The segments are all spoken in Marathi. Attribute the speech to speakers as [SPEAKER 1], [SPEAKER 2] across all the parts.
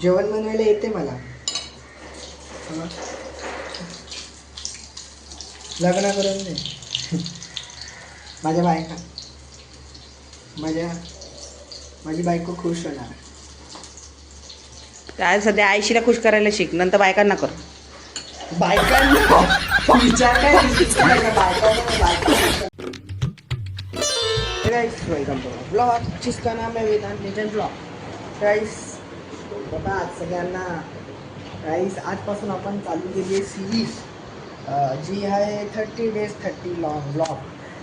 [SPEAKER 1] जेवण बनवायला येते मला. लग्न करून दे. माझ्या बायका माझी बायको खुश होणार.
[SPEAKER 2] काय सध्या आईशीला खुश करायला शिक, नंतर बायकांना कर.
[SPEAKER 1] बायकांना विचार काय वेलकम टू ब्लॉग जिसका नाम है वेदांत लेजेंड ब्लॉग. गाइस बघा आज सगळ्यांना. गाइस आजपासून आपण चालू केली आहे सिरीज जी आहे 30 days 30 लॉंग ब्लॉग.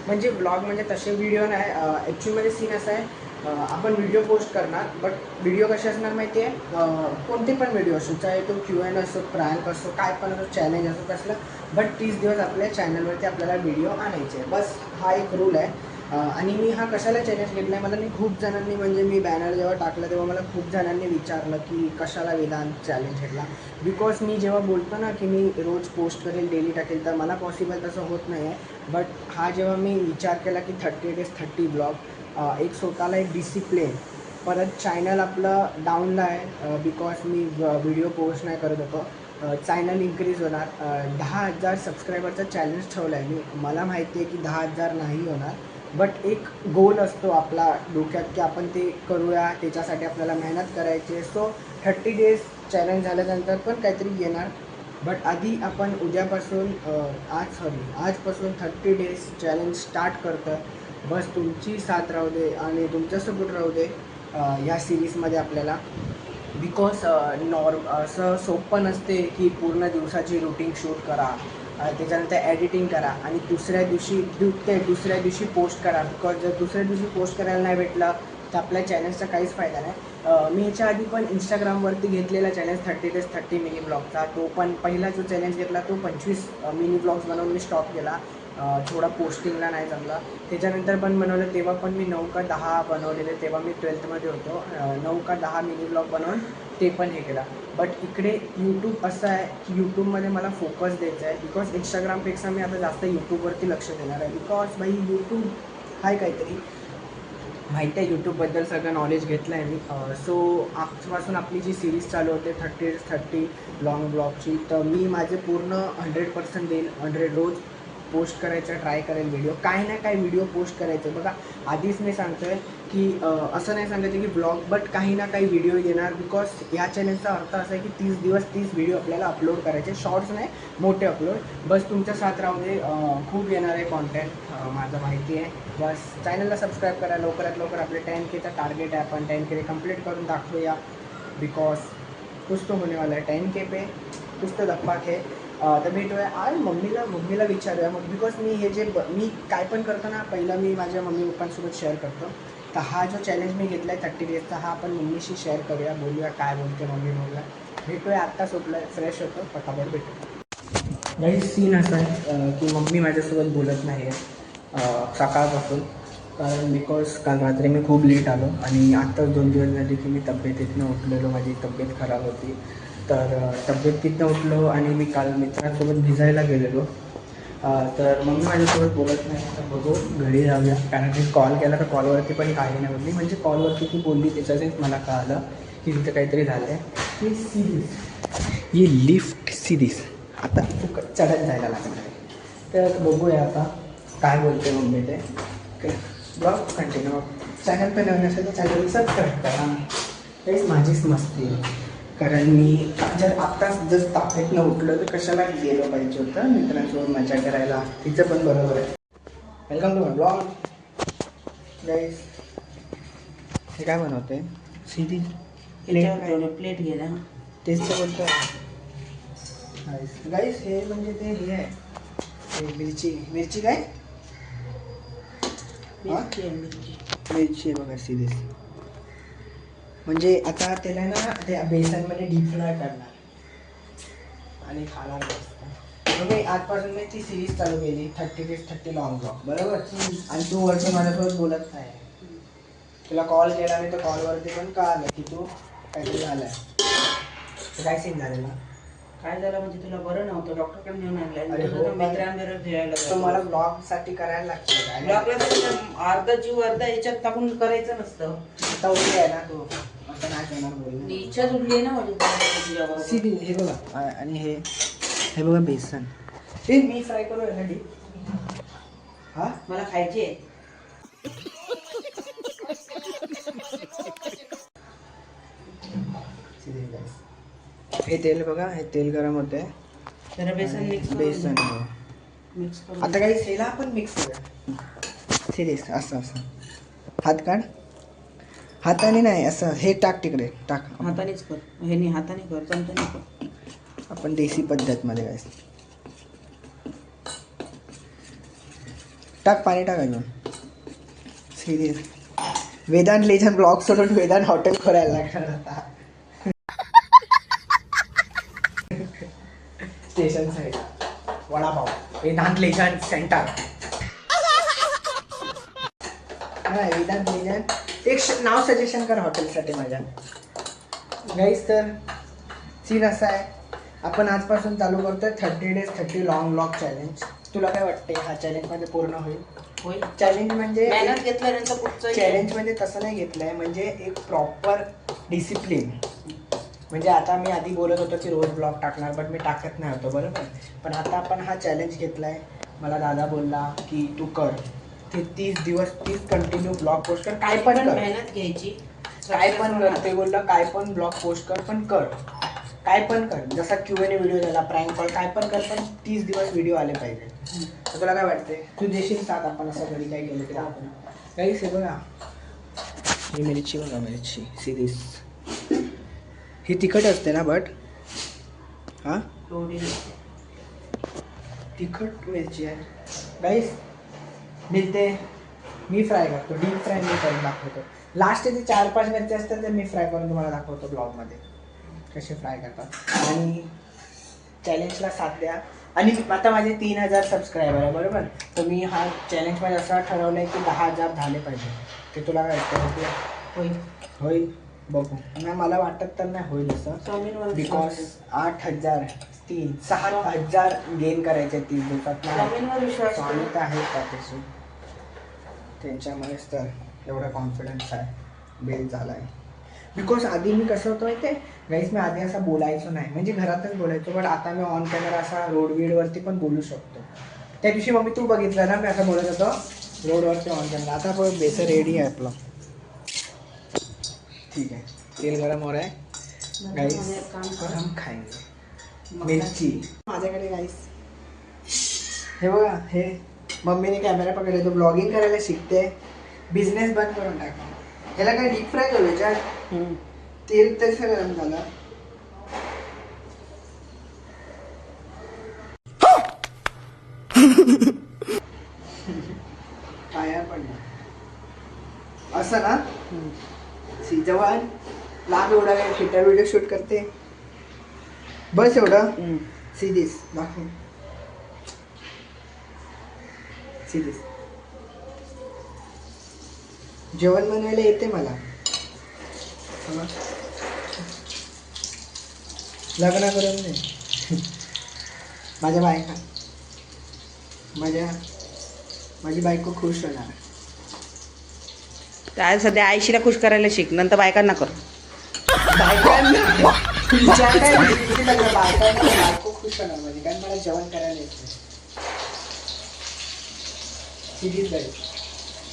[SPEAKER 1] म्हणजे ब्लॉग म्हणजे तसे व्हिडिओ नाही. ॲक्च्युअलीमध्ये सीन असा आहे, आपण व्हिडिओ पोस्ट करणार. बट व्हिडिओ कसे असणार माहिती आहे, कोणते पण व्हिडिओ असो, चाहे तो Q&A असो, प्रँक असो, काय पण असो, चॅलेंज असो कसलं. बट 30 दिवस आपल्या चॅनलवरती आपल्याला व्हिडिओ आणायचे, बस हा एक रूल आहे. आणि मी हा कशाला चॅलेंज घेतला आहे, मला खूप जणांनी, म्हणजे मी बॅनर जेव्हा टाकलं तेव्हा मला खूप जणांनी विचारलं की कशाला वेदांत चॅलेंज घेतला. बिकॉज मी जेव्हा बोलतो ना की मी रोज पोस्ट करेल, डेली टाकेल, तर मला पॉसिबल तसं होत नाही आहे. बट हा जेव्हा मी विचार केला की 30 days 30 ब्लॉग, एक स्वतःला एक डिसिप्लिन, परत चॅनल आपलं डाऊनला आहे बिकॉज मी व्हिडिओ पोस्ट नाही करत होतो. चॅनल इन्क्रीज होणार. 10,000 सबस्क्रायबरचा चॅलेंज ठेवला आहे मी. मला माहिती आहे की 10,000 नाही होणार, बट एक गोल असतो आपला डोक्यात की आपण ते करूया, त्याच्यासाठी आपल्याला मेहनत करायची. सो 30 days चॅलेंज झाल्यानंतर पण काहीतरी येणार. बट आधी आपण उद्यापासून आजपासून 30 days चॅलेंज स्टार्ट करतं. बस तुमची साथ राहू दे आणि तुमचा सपोर्ट राहू दे या सिरीजमध्ये आपल्याला. बिकॉज असं सोपं नसते की पूर्ण दिवसाची रुटीन शूट करा, त्याच्यानंतर एडिटिंग करा आणि दुसऱ्या दिवशी पोस्ट करा. बिकॉज जर दुसऱ्या दिवशी पोस्ट करायला नाही भेटलं तर आपल्या चॅनलचा काहीच फायदा नाही. मी ह्याच्या आधी पण इंस्टाग्रामवरती घेतलेला चॅलेंज 30 days 30 मिनी ब्लॉगचा. तो पण पहिला जो चॅलेंज घेतला तो 25 मिनी ब्लॉग्स बनवून मी स्टॉप केला. थोडा पोस्टिंगला नाही जमला. त्याच्यानंतर पण बनवलं तेव्हा पण मी 9 का 10 बनवलेले, तेव्हा मी 12th होतो. 9 का 10 मिनी ब्लॉग बनवून ते पण हे केला. बट इकडे यूट्यूब असं आहे की यूट्यूबमध्ये मला फोकस द्यायचा आहे. बिकॉज इंस्टाग्रामपेक्षा मी आता जास्त यूट्यूबवरती लक्ष देणार आहे. बिकॉज भाई यूट्यूब हाय काहीतरी माहिती आहे, यूट्यूबबद्दल सगळं नॉलेज घेतलं आहे मी. सो आजपासून आपली जी सिरीज चालू होते 30 days 30 लॉंग ब्लॉगची, तर मी माझे पूर्ण 100% देईल. 100 रोज पोस्ट करायचं ट्राय करेल व्हिडिओ, काही ना काही व्हिडिओ पोस्ट करायचे. बघा आधीच मी सांगतो आहे की असं नाही सांगायचं की ब्लॉग, बट काही ना काही व्हिडिओ येणार. बिकॉज या चॅनलचा अर्थ असा आहे की 30 दिवस 30 व्हिडिओ आपल्याला अपलोड करायचे. शॉर्ट्स नाही, मोठे अपलोड. बस तुमच्या साथ राहू दे. खूप येणार आहे कॉन्टेंट, माझं माहिती आहे. बस चॅनलला सबस्क्राईब करा. लवकरात लवकर आपले 10K टार्गेट आहे, आपण 10K कंप्लीट करून दाखवूया. बिकॉज कुछ तो होने वाला है 10K पे, कुछ तो धप्पा खे. तर भेटूया आज. मम्मीला विचारूया मग. बिकॉज मी काय पण करतो ना, पहिला मी माझ्या मम्मी पप्पांसोबत शेअर करतो. तर हा जो चॅलेंज मी घेतला आहे 30 days हा आपण मम्मीशी शेअर करूया, बोलूया काय बोलते मम्मी. बोलूया भेटूया. आत्ता सुटलं आहे, फ्रेश होतो, पटापट भेटू. काही सीन असा आहे की मम्मी माझ्यासोबत बोलत नाही आहे सकाळपासून. कारण बिकॉज काल रात्री मी खूप लेट आलो आणि आत्ताच 2 दिवस झाले की मी तब्येतीतनं उठलेलो. माझी तब्येत खराब होती, तर तब्येतीतनं उठलो आणि मी काल मित्रांसोबत भिजायला गेलेलो. तर मम्मी माझ्यासोबत बोलत नाही. तर बघू घरी जाऊया, कारण मी कॉल केला तर कॉलवरती पण काही नाही बोलली. म्हणजे कॉलवरती ती बोलली त्याच्यानेच मला कळालं की तिथं काहीतरी झालं आहे. ही सिरीज, ही लिफ्ट सिरीज आता चढत जायला लागणार आहे. तर बघूया आता काय बोलते मम्मी ते. Okay, blog continue. चॅनल पण नवीन असेल तर चॅनल सबस्क्राईब करा. हेच माझीच मस्ती आहे, कारण मी जर आत्ताच तापेतनं उठलं तर कशाला गेलं पाहिजे होतं मित्रांसोबत मजा करायला. तिचं पण बरोबर आहे. Welcome to my blog. Guys हे काय बनवते सिरीज
[SPEAKER 2] प्लेट घे ना.
[SPEAKER 1] तेच तर बोलतो. गाईस हे म्हणजे ते हे आहे, मिरची काय मिरची आहे बघा सिरीज. म्हणजे आता त्याला ना ते बेसनमध्ये डीप फ्राय करणार आणि खाणार मस्त. मग आजपासून मी ती सिरीज चालू केली 30 days 30 लॉंग ब्लॉग, बरोबर. आणि तू वरती माझ्यासोबत बोलत नाही. तुला कॉल केला मी तर कॉलवरती पण कळालं की तू काहीतरी झालं आहे. काय सीन झालेला?
[SPEAKER 2] काय झालं म्हणजे तुला बरं नव्हतं, डॉक्टरकडे नेऊन
[SPEAKER 1] अरे हो,
[SPEAKER 2] आणलं. मित्रांबरोबर फिरायला
[SPEAKER 1] तो मला ब्लॉगसाठी करायला लागतं.
[SPEAKER 2] ब्लॉगला अर्धा जीव अर्धा याच्यात टाकून करायचं नसतं.
[SPEAKER 1] आता उद्या आहे ना तू, आता नाही करणार बोलले.
[SPEAKER 2] ती इच्छा जुडली आहे ना माझी तुझ्याबरोबर.
[SPEAKER 1] सीधी हे बघा आणि हे बघा बेसन. ते मी फ्राय करू याला डीप. हा
[SPEAKER 2] मला खायची आहे.
[SPEAKER 1] हे तेल बघा, हे तेल गरम होते.
[SPEAKER 2] जरा बेसन
[SPEAKER 1] बेसन
[SPEAKER 2] मिक्स करून
[SPEAKER 1] आता काही हेला आपण मिक्स करूया. सिरियस असं असं हात काढ. हाताने नाही असं हे टाक तिकडे टाक.
[SPEAKER 2] हातानेच कर. हे नाही हाताने कर, चमच्याने कर.
[SPEAKER 1] आपण देसी पद्धत मध्ये काय टाक, पाणी टाक अजून. सिरियस वेदांत लेजन ब्लॉग सोडून वेदांत हॉटेल खोलायला लागणार आता. स्टेशन साईड वडापाव वेदांत लेजन सेंटर. वेदांत लेजन एक नाव सजेशन कर हॉटेलसाठी माझ्या. गाईस तर सीन असा आहे, आपण आजपासून चालू करतोय 30 days 30 लॉंग ब्लॉग चॅलेंज. तुला काय वाटते हा चॅलेंज मध्ये पूर्ण होईल? चॅलेंज म्हणजे
[SPEAKER 2] मेहनत घेतल्यानंतर पुढचं
[SPEAKER 1] चॅलेंज म्हणजे तसं नाही घेतलंय, म्हणजे एक प्रॉपर डिसिप्लिन. म्हणजे आता मी आधी बोलत होतो की रोज ब्लॉग टाकणार, बट मी टाकत नाही होतो बरोबर. पण आता आपण हा चॅलेंज घेतलाय. मला दादा बोलला की तू कर ते 30 दिवस 30 कंटिन्यू ब्लॉग पोस्ट कर, काय पण कर,
[SPEAKER 2] मेहनत घ्यायची,
[SPEAKER 1] काय पण कर. ते बोलला काय पण ब्लॉग पोस्ट कर, पण कर काय पण कर. जसा Q&A व्हिडिओ झाला, प्रँक कॉल, काय पण कर, पण 30 दिवस व्हिडिओ आले पाहिजे. तर तुला काय वाटते? तू देशील साथ आपण असं घरी काय केलं तरी? आपण काहीच आहे बघा, ही मिरची बघा, मिरची सिरीज ही तिखट असते ना, बट हां तिखट मिरची आहे गाईस. मिळते मी फ्राय करतो, डीप फ्राय मी करून दाखवतो. लास्ट जे 4-5 मिरची असतात ते मी फ्राय करून तुम्हाला दाखवतो ब्लॉगमध्ये कसे फ्राय करतात. आणि चॅलेंजला साथ द्या. आणि आता माझे 3000 सबस्क्रायबर आहे बरोबर. तर मी हा चॅलेंजमध्ये असा ठरवलं आहे की 10,000 झाले पाहिजे. ते तुला काय वाटतं? होईल बघू. नाही मला वाटत तर नाही होईल असं, बिकॉज 8,000 6,000 गेन करायचे 30 दिवसात. स्वामी तर आहे त्याच्याशी, त्यांच्यामुळेच तर एवढा कॉन्फिडन्स आहे, बिल्ड झाला आहे. बिकॉज आधी मी कसं होतं माहिती आहे गाईस, मी आधी असं बोलायचो नाही, म्हणजे घरातच बोलायचो. बट आता मी ऑन कॅमेरा असा रोडवरती पण बोलू शकतो. त्या दिवशी मम्मी तू बघितलं ना, मी असं बोलत होतो रोडवरती ऑन कॅमेरा. आता पण बेसन रेडी आहे आपलं. ठीक आहे, तेल गरम हो रहा है गाइस, और हम खाएंगे मिरची. माझ्याकडे गाइस हे बघा, हे मम्मीने कॅमेरा पकडले, तो ब्लॉगिंग करायला शिकते. बिझनेस बंद करून टाका. याला काय डीप फ्राय करू याच्यात? तेल तसं गरम झालं. पाया पडलं असं ना. जवान लांब एवढा वेळ थिएटर व्हिडिओ शूट करते, बस एवढं. सिरीज दाखव, सिरीज जेवण बनवायला येते मला. लग्न करून नाही माझ्या बायका, माझी बायको खुश होणार.
[SPEAKER 2] तर सध्या आईशीला खुश करायला शिक, नंतर बायकांना कर.
[SPEAKER 1] बायको खुश होणार म्हणजे, कारण मला जेवण करायला येते. सिरीज जाईल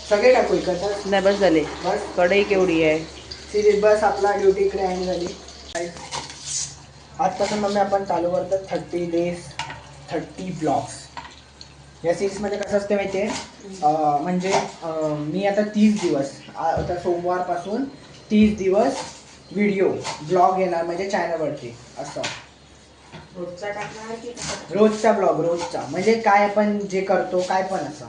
[SPEAKER 1] सगळे टाकू एकत्र.
[SPEAKER 2] नाही बस झाले,
[SPEAKER 1] बस
[SPEAKER 2] कढई केवढी आहे.
[SPEAKER 1] सिरीज बस. आपला ड्युटी इकडे एंड झाली. आजपासून मग आपण चालू करतो 30 days 30 ब्लॉग्स. या सिरीजमध्ये कसं असते माहिती आहे, म्हणजे मी आता 30 दिवस, आता सोमवारपासून 30 दिवस व्हिडिओ ब्लॉग येणार म्हणजे चॅनलवरती. असं
[SPEAKER 2] रोजचा टाकणार की
[SPEAKER 1] रोजचा ब्लॉग, रोजचा म्हणजे काय आपण जे करतो काय पण असं.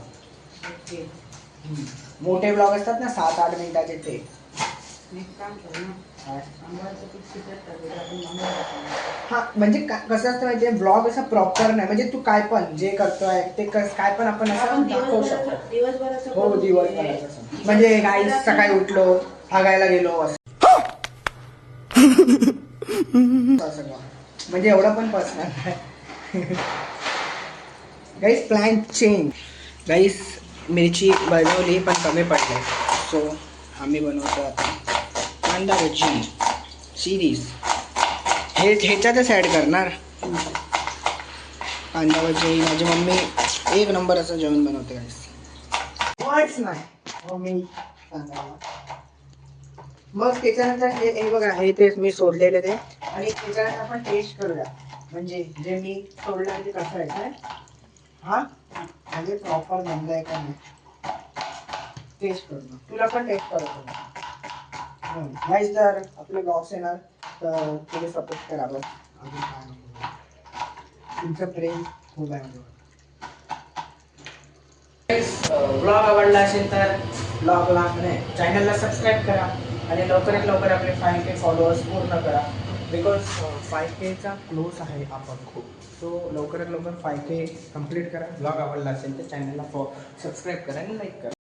[SPEAKER 1] मोठे ब्लॉग असतात ना 7-8 मिनिटाचे, ते
[SPEAKER 2] काम कर ना.
[SPEAKER 1] हा म्हणजे कसं असतं माहिती आहे, ब्लॉग असा प्रॉपर नाही, म्हणजे तू काय पण जे करतोय ते काय पण आपण असं दाखवू शकतो.
[SPEAKER 2] दिवसभराचं
[SPEAKER 1] हो दिवसभराचं, म्हणजे गाई सकाळी उठलो, हागायला गेलो असं म्हणजे एवढं पण पर्सनल नाही. गाईस प्लॅन चेंज. गाईस मिरची बनवली पण कमी पडले, सो आम्ही बनवतो आता कांदा भजी. सिरीज ह्याच्यातच ॲड करणार. कांदा भजी माझी मम्मी एक नंबर असं जेवण बनवते गाईस. वर्ड्स नाही मम्मी सांगायला. मग त्याच्यानंतर हे बघा हे तेच मी सोडलेले ते आणि त्याच्यानंतर आपण टेस्ट करूया. म्हणजे जे मी सोडलं ते कसं आहे काय हा म्हणजे प्रॉपर बनलं आहे का नाही टेस्ट करणं. तुला पण टेस्ट करायचं नाही जर आपले ब्लॉग्स येणार तर तुम्ही सपोर्ट करा बस. अजून काय नको. तुमचं प्रेम खूप आहे माझ्यावर. ब्लॉग आवडला असेल तर ब्लॉगला नाही चॅनलला सबस्क्राईब करा आणि लवकरात लवकर आपले 5K फॉलोअर्स पूर्ण करा. बिकॉज 5Kचा क्लोज आहे आपण खूप. सो लवकरात लवकर 5K कंप्लीट करा. ब्लॉग आवडला असेल तर चॅनलला सबस्क्राईब करा आणि लाईक करा.